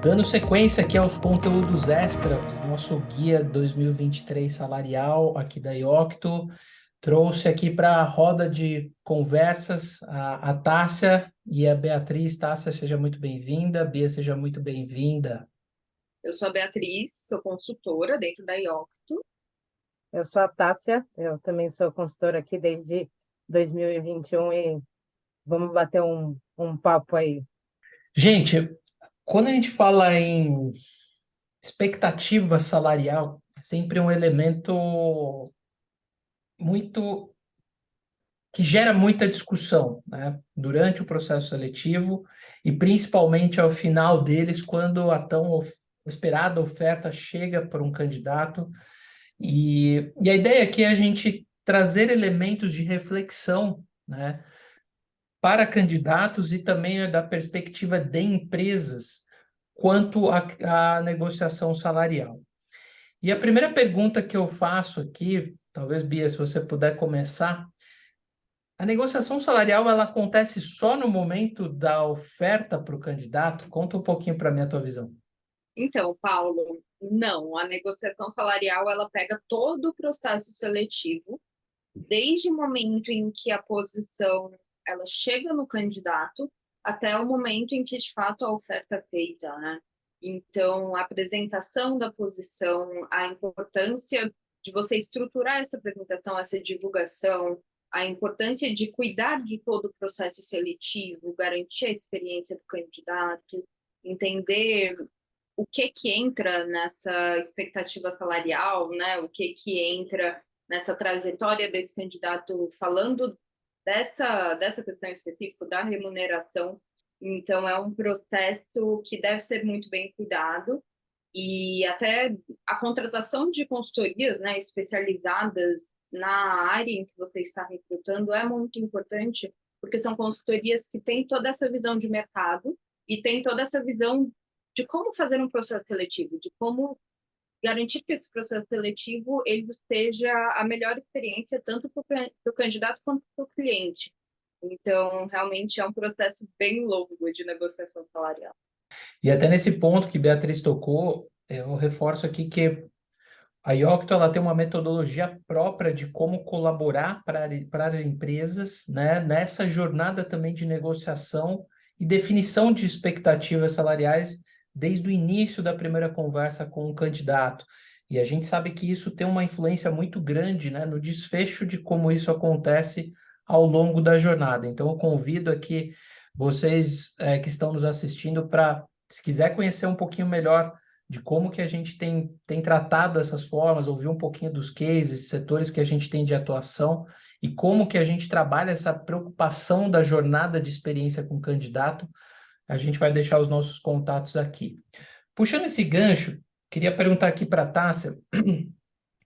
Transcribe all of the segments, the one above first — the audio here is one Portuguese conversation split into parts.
Dando sequência aqui aos conteúdos extra do nosso guia 2023 salarial aqui da Iocto, trouxe aqui para a roda de conversas a Tássia e a Beatriz. Tássia, seja muito bem-vinda. Bia, seja muito bem-vinda. Eu sou a Beatriz, sou consultora dentro da Iocto. Eu sou a Tássia, eu também sou consultora aqui desde 2021 e vamos bater um papo aí. Gente, quando a gente fala em expectativa salarial, é sempre um elemento muito que gera muita discussão, né, durante o processo seletivo e principalmente ao final deles, quando a tão esperada oferta chega para um candidato. E a ideia aqui é a gente trazer elementos de reflexão, né, para candidatos e também da perspectiva de empresas quanto à negociação salarial. E a primeira pergunta que eu faço aqui, talvez, Bia, se você puder começar. A negociação salarial, ela acontece só no momento da oferta para o candidato? Conta um pouquinho para mim a tua visão. Então, Paulo, não, a negociação salarial ela pega todo o processo seletivo, desde o momento em que a posição ela chega no candidato até o momento em que de fato a oferta é feita, né? Então, a apresentação da posição, a importância de você estruturar essa apresentação, essa divulgação, a importância de cuidar de todo o processo seletivo, garantir a experiência do candidato, entender o que entra nessa expectativa salarial, né? O que entra nessa trajetória desse candidato, falando dessa questão específica da remuneração. Então, é um processo que deve ser muito bem cuidado e até a contratação de consultorias, né, especializadas na área em que você está recrutando é muito importante, porque são consultorias que têm toda essa visão de mercado e têm toda essa visão de como fazer um processo seletivo, de como garantir que esse processo seletivo ele esteja a melhor experiência tanto para o candidato quanto para o cliente. Então, realmente é um processo bem longo de negociação salarial. E até nesse ponto que Beatriz tocou, eu reforço aqui que a Iocto ela tem uma metodologia própria de como colaborar para empresas, né, nessa jornada também de negociação e definição de expectativas salariais desde o início da primeira conversa com o candidato. E a gente sabe que isso tem uma influência muito grande, né, no desfecho de como isso acontece ao longo da jornada. Então, eu convido aqui vocês que estão nos assistindo para, se quiser conhecer um pouquinho melhor de como que a gente tem tratado essas formas, ouvir um pouquinho dos cases, setores que a gente tem de atuação e como que a gente trabalha essa preocupação da jornada de experiência com o candidato, a gente vai deixar os nossos contatos aqui. Puxando esse gancho, queria perguntar aqui para a Tássia,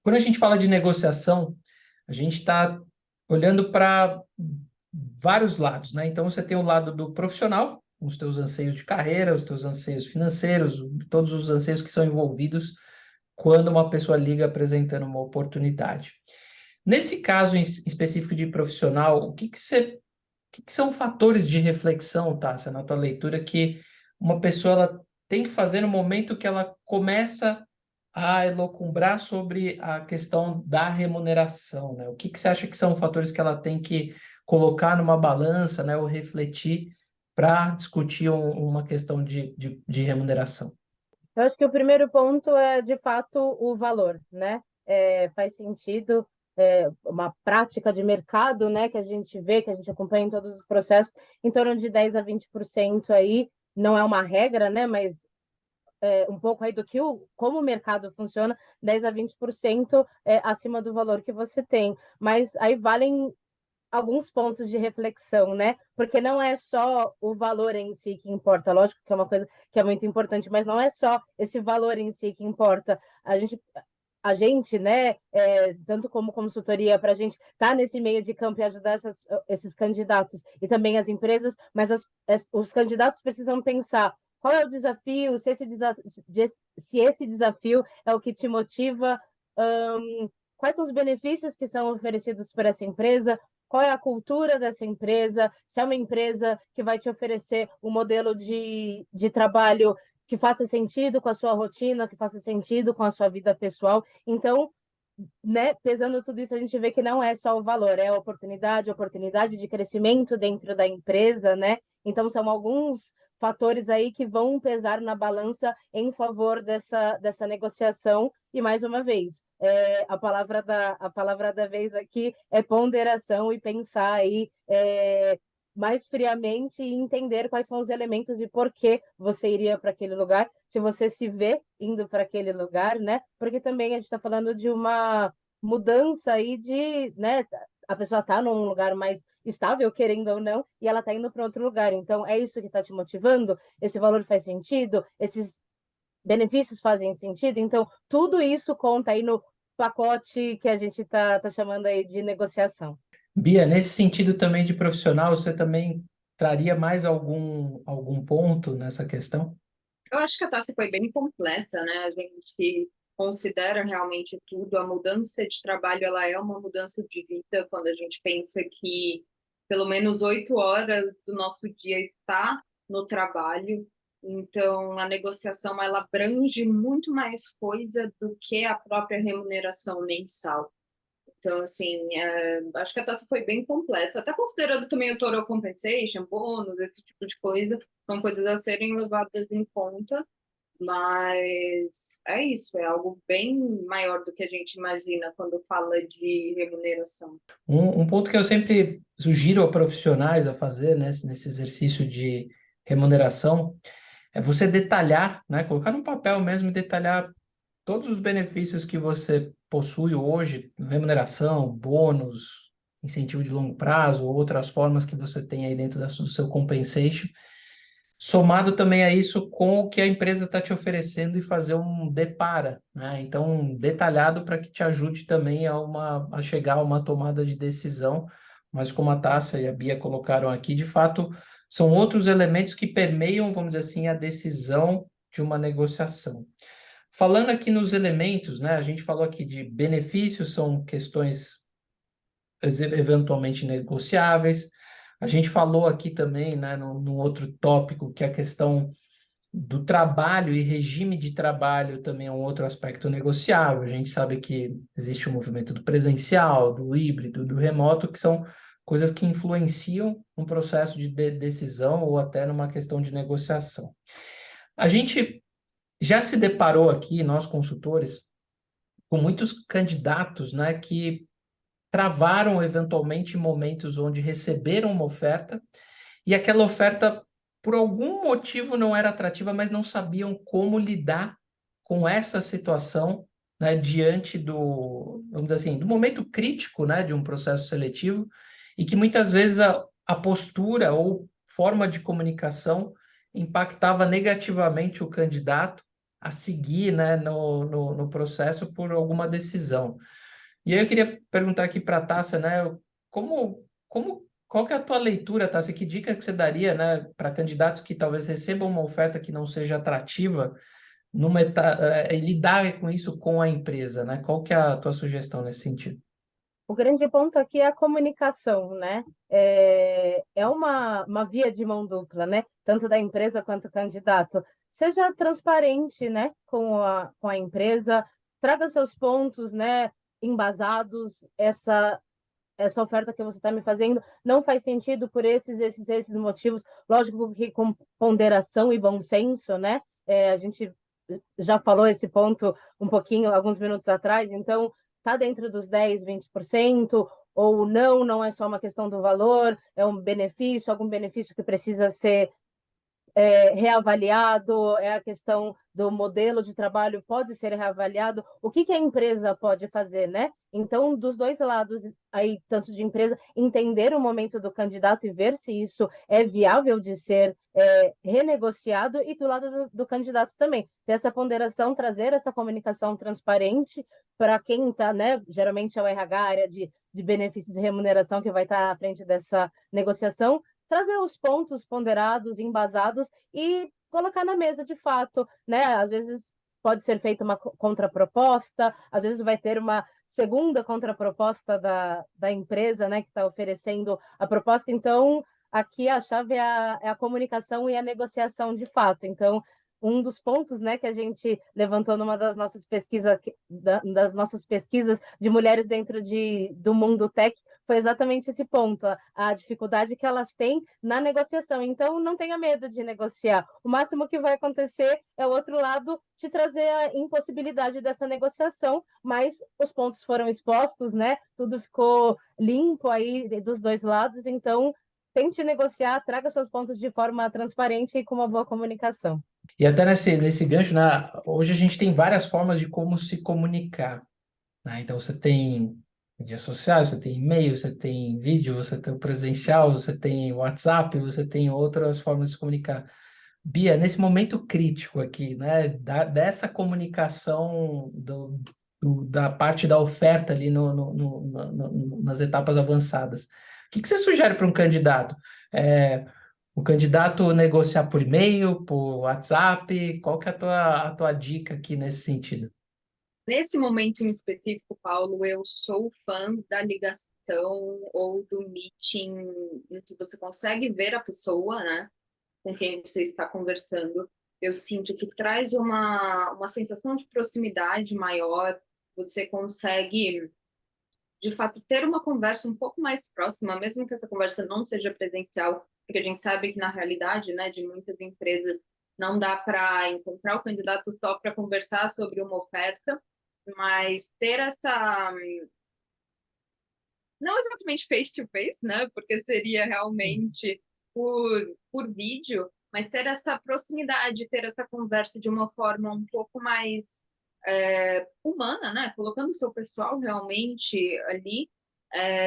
quando a gente fala de negociação, a gente está olhando para vários lados, né? Então, você tem o lado do profissional, os teus anseios de carreira, os teus anseios financeiros, todos os anseios que são envolvidos quando uma pessoa liga apresentando uma oportunidade. Nesse caso em específico de profissional, o que são fatores de reflexão, Tássia, na tua leitura, que uma pessoa ela tem que fazer no momento que ela começa a elucubrar sobre a questão da remuneração, né? O que você acha que são fatores que ela tem que colocar numa balança, né, ou refletir para discutir uma questão de remuneração? Eu acho que o primeiro ponto é, de fato, o valor, né? Faz sentido, uma prática de mercado, né, que a gente vê, que a gente acompanha em todos os processos, em torno de 10 a 20% aí, não é uma regra, né, mas um pouco aí do que como o mercado funciona, 10 a 20% acima do valor que você tem. Mas aí valem alguns pontos de reflexão, né? Porque não é só o valor em si que importa, lógico que é uma coisa que é muito importante, mas não é só esse valor em si que importa. A gente, né, tanto como consultoria, para a gente estar nesse meio de campo e ajudar esses candidatos e também as empresas, mas os candidatos precisam pensar qual é o desafio, se esse desafio é o que te motiva, quais são os benefícios que são oferecidos por essa empresa, qual é a cultura dessa empresa, se é uma empresa que vai te oferecer um modelo de trabalho que faça sentido com a sua rotina, que faça sentido com a sua vida pessoal. Então, né, pesando tudo isso, a gente vê que não é só o valor, é a oportunidade de crescimento dentro da empresa, né? Então, são alguns fatores aí que vão pesar na balança em favor dessa negociação. E, mais uma vez, a palavra da vez aqui é ponderação e pensar aí mais friamente e entender quais são os elementos e por que você iria para aquele lugar, se você se vê indo para aquele lugar, né? Porque também a gente está falando de uma mudança aí de, né? A pessoa está num lugar mais estável, querendo ou não, e ela está indo para outro lugar. Então, é isso que está te motivando? Esse valor faz sentido? Esses benefícios fazem sentido? Então, tudo isso conta aí no pacote que a gente tá chamando aí de negociação. Bia, nesse sentido também de profissional, você também traria mais algum ponto nessa questão? Eu acho que a Tassi foi bem completa, né? A gente considera realmente tudo. A mudança de trabalho, ela é uma mudança de vida quando a gente pensa que pelo menos 8 horas do nosso dia está no trabalho. Então, a negociação, ela abrange muito mais coisa do que a própria remuneração mensal. Então, assim, acho que a taça foi bem completa, até considerando também o total compensation, bônus, esse tipo de coisa, são coisas a serem levadas em conta, mas é isso, é algo bem maior do que a gente imagina quando fala de remuneração. Um ponto que eu sempre sugiro a profissionais a fazer, né, nesse exercício de remuneração é você detalhar, né, colocar no papel mesmo e detalhar todos os benefícios que você possui hoje, remuneração, bônus, incentivo de longo prazo, ou outras formas que você tem aí dentro do seu compensation, somado também a isso com o que a empresa está te oferecendo e fazer um depara, né? Então, detalhado para que te ajude também a chegar a uma tomada de decisão, mas como a Tássia e a Bia colocaram aqui, de fato, são outros elementos que permeiam, vamos dizer assim, a decisão de uma negociação. Falando aqui nos elementos, né? A gente falou aqui de benefícios, são questões eventualmente negociáveis. A gente falou aqui também, né, no outro tópico, que a questão do trabalho e regime de trabalho também é um outro aspecto negociável. A gente sabe que existe o movimento do presencial, do híbrido, do remoto, que são coisas que influenciam um processo de decisão ou até numa questão de negociação. A gente já se deparou aqui, nós consultores, com muitos candidatos, né, que travaram eventualmente momentos onde receberam uma oferta e aquela oferta, por algum motivo, não era atrativa, mas não sabiam como lidar com essa situação, né, diante vamos dizer assim, do momento crítico, né, de um processo seletivo, e que muitas vezes a postura ou forma de comunicação impactava negativamente o candidato a seguir, né, no processo por alguma decisão. E aí eu queria perguntar aqui para a Tássia, né, qual que é a tua leitura, Tássia? Que dica que você daria, né, para candidatos que talvez recebam uma oferta que não seja atrativa e lidar com isso com a empresa, né? Qual que é a tua sugestão nesse sentido? O grande ponto aqui é a comunicação, né? É uma via de mão dupla, né? Tanto da empresa quanto do candidato. Seja transparente, né? Com a empresa, traga seus pontos, né? Embasados. Essa oferta que você está me fazendo não faz sentido por esses motivos. Lógico que com ponderação e bom senso, né? A gente já falou esse ponto um pouquinho, alguns minutos atrás, então está dentro dos 10, 20%, ou não é só uma questão do valor, é um benefício, algum benefício que precisa ser reavaliado, é a questão do modelo de trabalho pode ser reavaliado, o que a empresa pode fazer, né? Então, dos dois lados, aí, tanto de empresa, entender o momento do candidato e ver se isso é viável de ser renegociado, e do lado do candidato também, ter essa ponderação, trazer essa comunicação transparente para quem está, né? Geralmente é o RH, a área de benefícios e remuneração, que vai estar à frente dessa negociação, trazer os pontos ponderados, embasados e colocar na mesa de fato, né? Às vezes pode ser feita uma contraproposta, às vezes vai ter uma segunda contraproposta da empresa, né, que está oferecendo a proposta. Então, aqui a chave é a comunicação e a negociação de fato. Então, um dos pontos, né, que a gente levantou numa das nossas pesquisas de mulheres dentro do mundo tech, foi exatamente esse ponto, a dificuldade que elas têm na negociação. Então, não tenha medo de negociar. O máximo que vai acontecer é o outro lado te trazer a impossibilidade dessa negociação, mas os pontos foram expostos, né? Tudo ficou limpo aí dos dois lados, então tente negociar, traga seus pontos de forma transparente e com uma boa comunicação. E até nesse gancho, né, hoje a gente tem várias formas de como se comunicar, né? Então, você tem mídias sociais, você tem e-mail, você tem vídeo, você tem o presencial, você tem WhatsApp, você tem outras formas de se comunicar. Bia, nesse momento crítico aqui, né, dessa comunicação da parte da oferta ali nas etapas avançadas, o que você sugere para um candidato? O candidato negociar por e-mail, por WhatsApp? Qual que é a tua dica aqui nesse sentido? Nesse momento em específico, Paulo, eu sou fã da ligação ou do meeting em que você consegue ver a pessoa, né, com quem você está conversando. Eu sinto que traz uma sensação de proximidade maior, você consegue, de fato, ter uma conversa um pouco mais próxima, mesmo que essa conversa não seja presencial, porque a gente sabe que, na realidade, né, de muitas empresas, não dá para encontrar o candidato só para conversar sobre uma oferta, mas ter essa, não exatamente face to face, né? Porque seria realmente por vídeo, mas ter essa proximidade, ter essa conversa de uma forma um pouco mais humana, né? Colocando o seu pessoal realmente ali,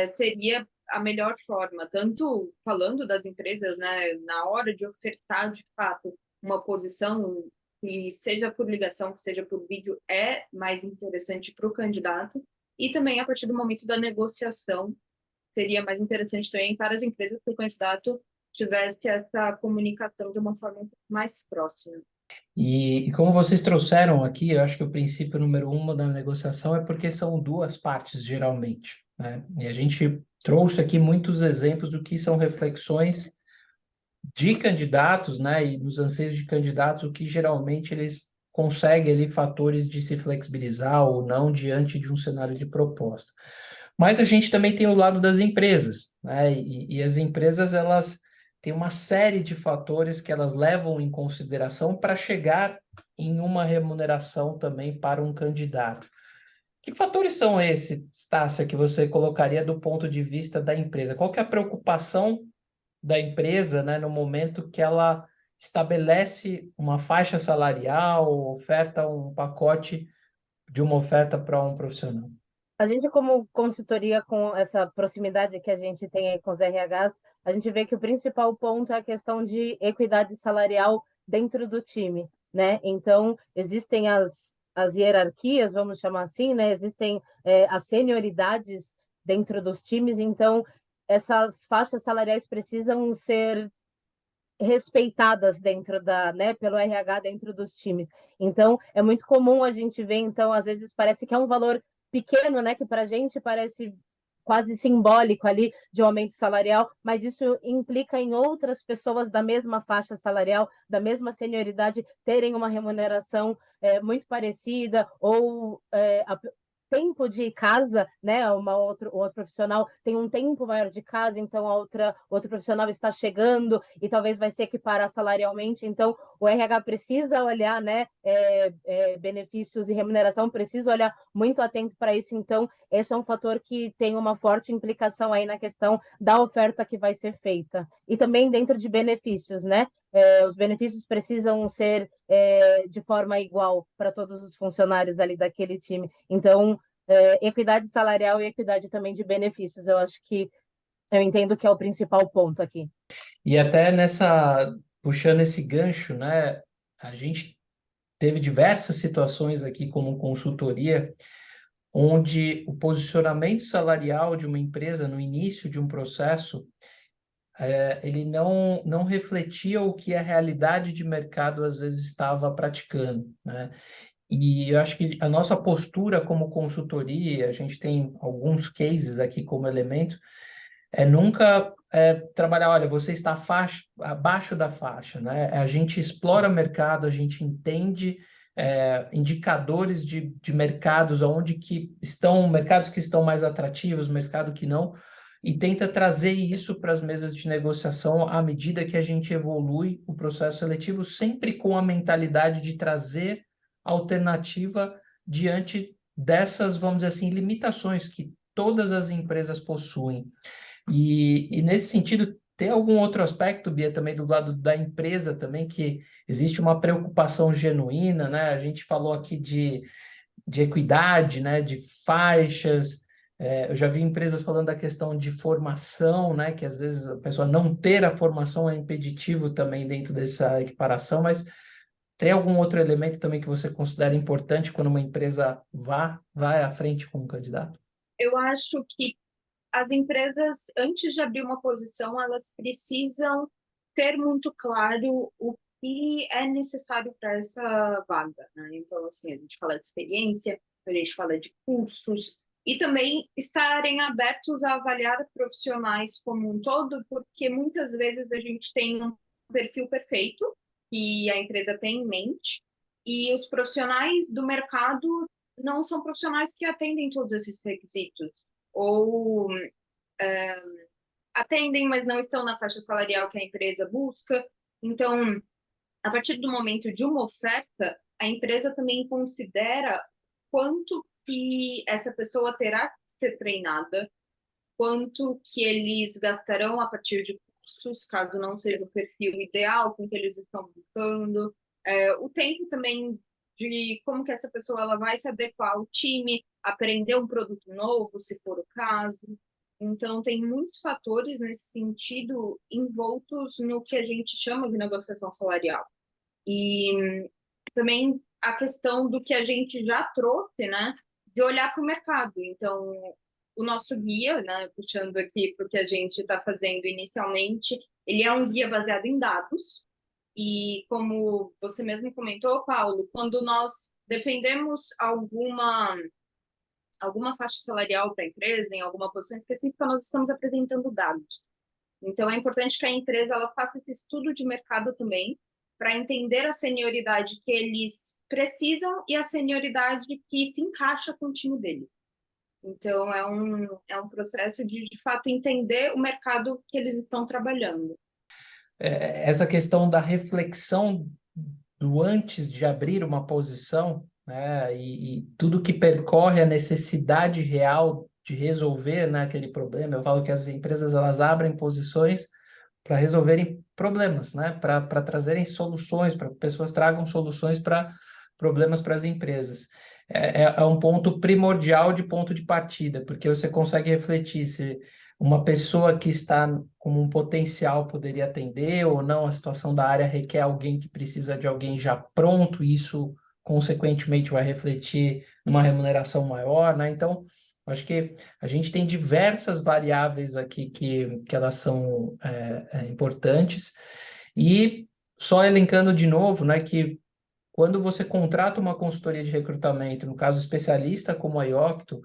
seria a melhor forma, tanto falando das empresas, né? Na hora de ofertar de fato uma posição, que seja por ligação, que seja por vídeo, é mais interessante para o candidato. E também, a partir do momento da negociação, seria mais interessante também para as empresas que o candidato tivesse essa comunicação de uma forma um pouco mais próxima. E como vocês trouxeram aqui, eu acho que o princípio número 1 da negociação é porque são duas partes, geralmente, né? E a gente trouxe aqui muitos exemplos do que são reflexões de candidatos, né? E nos anseios de candidatos, o que geralmente eles conseguem ali fatores de se flexibilizar ou não diante de um cenário de proposta. Mas a gente também tem o lado das empresas, né? E as empresas, elas têm uma série de fatores que elas levam em consideração para chegar em uma remuneração também para um candidato. Que fatores são esses, Tássia, que você colocaria do ponto de vista da empresa? Qual que é a preocupação da empresa, né, no momento que ela estabelece uma faixa salarial, oferta um pacote de uma oferta para um profissional? A gente, como consultoria, com essa proximidade que a gente tem aí com os RHs, a gente vê que o principal ponto é a questão de equidade salarial dentro do time, né? Então, existem as hierarquias, vamos chamar assim, né? Existem as senioridades dentro dos times, então essas faixas salariais precisam ser respeitadas dentro né, pelo RH dentro dos times. Então, é muito comum a gente ver, então, às vezes parece que é um valor pequeno, né, que para a gente parece quase simbólico ali de um aumento salarial, mas isso implica em outras pessoas da mesma faixa salarial, da mesma senioridade, terem uma remuneração muito parecida, ou tempo de casa, né? O outro profissional tem um tempo maior de casa, então outro profissional está chegando e talvez vai se equiparar salarialmente. Então, o RH precisa olhar, né? Benefícios e remuneração, precisa olhar muito atento para isso. Então, esse é um fator que tem uma forte implicação aí na questão da oferta que vai ser feita. E também dentro de benefícios, né? Os benefícios precisam ser de forma igual para todos os funcionários ali daquele time. Então, equidade salarial e equidade também de benefícios, eu acho que eu entendo que é o principal ponto aqui. E até puxando esse gancho, né, a gente teve diversas situações aqui como consultoria, onde o posicionamento salarial de uma empresa no início de um processo ele não refletia o que a realidade de mercado às vezes estava praticando, né? E eu acho que a nossa postura como consultoria, a gente tem alguns cases aqui como elemento, nunca trabalhar, olha, você está abaixo da faixa, né? A gente explora o mercado, a gente entende indicadores de mercados, onde que estão, mercados que estão mais atrativos, mercado que não, e tenta trazer isso para as mesas de negociação à medida que a gente evolui o processo seletivo, sempre com a mentalidade de trazer alternativa diante dessas, vamos dizer assim, limitações que todas as empresas possuem. E nesse sentido, tem algum outro aspecto, Bia, também do lado da empresa também, que existe uma preocupação genuína, né? A gente falou aqui de equidade, né? De faixas. Eu já vi empresas falando da questão de formação, né? Que às vezes a pessoa não ter a formação é impeditivo também dentro dessa equiparação, mas tem algum outro elemento também que você considera importante quando uma empresa vai à frente com um candidato? Eu acho que as empresas, antes de abrir uma posição, elas precisam ter muito claro o que é necessário para essa vaga, né? Então, assim, a gente fala de experiência, a gente fala de cursos, e também estarem abertos a avaliar profissionais como um todo, porque muitas vezes a gente tem um perfil perfeito que a empresa tem em mente, e os profissionais do mercado não são profissionais que atendem todos esses requisitos, ou atendem, mas não estão na faixa salarial que a empresa busca. Então, a partir do momento de uma oferta, a empresa também considera quanto que essa pessoa terá que ser treinada, quanto que eles gastarão a partir de cursos, caso não seja o perfil ideal com que eles estão buscando, o tempo também de como que essa pessoa ela vai se adequar ao time, aprender um produto novo, se for o caso. Então, tem muitos fatores nesse sentido envoltos no que a gente chama de negociação salarial. E também a questão do que a gente já trouxe, né, de olhar para o mercado. Então, o nosso guia, né, puxando aqui para o que a gente está fazendo inicialmente, ele é um guia baseado em dados. E como você mesmo comentou, Paulo, quando nós defendemos alguma faixa salarial para a empresa, em alguma posição específica, nós estamos apresentando dados. Então, é importante que a empresa ela faça esse estudo de mercado também, para entender a senioridade que eles precisam e a senioridade que se encaixa com o time deles. Então, é um processo de fato, entender o mercado que eles estão trabalhando. Essa questão da reflexão do antes de abrir uma posição, né, e tudo que percorre a necessidade real de resolver, né, aquele problema. Eu falo que as empresas elas abrem posições para resolverem problemas, né, para trazerem soluções, para pessoas tragam soluções para problemas para as empresas. É um ponto primordial de ponto de partida, porque você consegue refletir se uma pessoa que está como um potencial poderia atender ou não, a situação da área requer alguém que precisa de alguém já pronto, e isso, consequentemente, vai refletir numa remuneração maior, né? Então, acho que a gente tem diversas variáveis aqui que elas são importantes, e só elencando de novo, né, que quando você contrata uma consultoria de recrutamento, no caso especialista como a Iocto,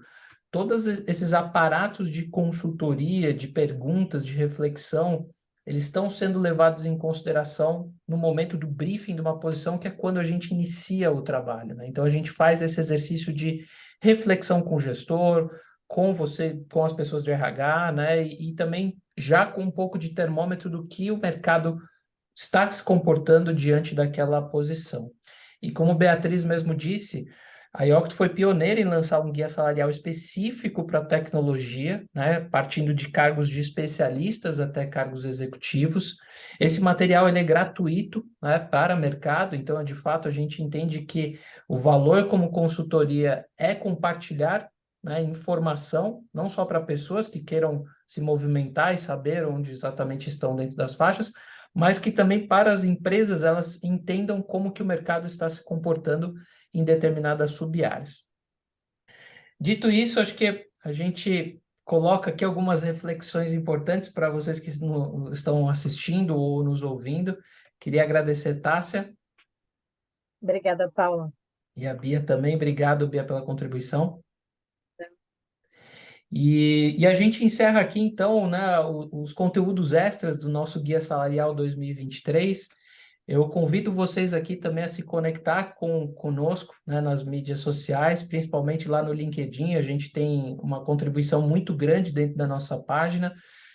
todos esses aparatos de consultoria, de perguntas, de reflexão, eles estão sendo levados em consideração no momento do briefing de uma posição, que é quando a gente inicia o trabalho, né? Então, a gente faz esse exercício de reflexão com o gestor, com você, com as pessoas de RH, né? E também já com um pouco de termômetro do que o mercado está se comportando diante daquela posição. E como Beatriz mesmo disse, a Yocto foi pioneira em lançar um guia salarial específico para tecnologia, né, partindo de cargos de especialistas até cargos executivos. Esse material ele é gratuito, né, para o mercado, então, de fato, a gente entende que o valor como consultoria é compartilhar, né, informação, não só para pessoas que queiram se movimentar e saber onde exatamente estão dentro das faixas, mas que também para as empresas elas entendam como que o mercado está se comportando em determinadas sub-áreas. Dito isso, acho que a gente coloca aqui algumas reflexões importantes para vocês que estão assistindo ou nos ouvindo. Queria agradecer, Tássia. Obrigada, Paula. E a Bia também. Obrigado, Bia, pela contribuição. E a gente encerra aqui, então, né, os conteúdos extras do nosso Guia Salarial 2023. Eu convido vocês aqui também a se conectar conosco, né, nas mídias sociais, principalmente lá no LinkedIn. A gente tem uma contribuição muito grande dentro da nossa página.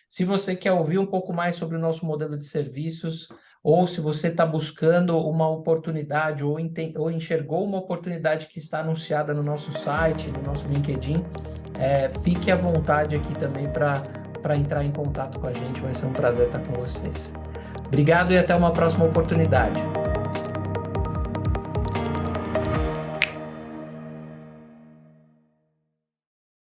Se você quer ouvir um pouco mais sobre o nosso modelo de serviços, ou se você está buscando uma oportunidade ou enxergou uma oportunidade que está anunciada no nosso site, no nosso LinkedIn, fique à vontade aqui também para entrar em contato com a gente. Vai ser um prazer estar com vocês. Obrigado e até uma próxima oportunidade.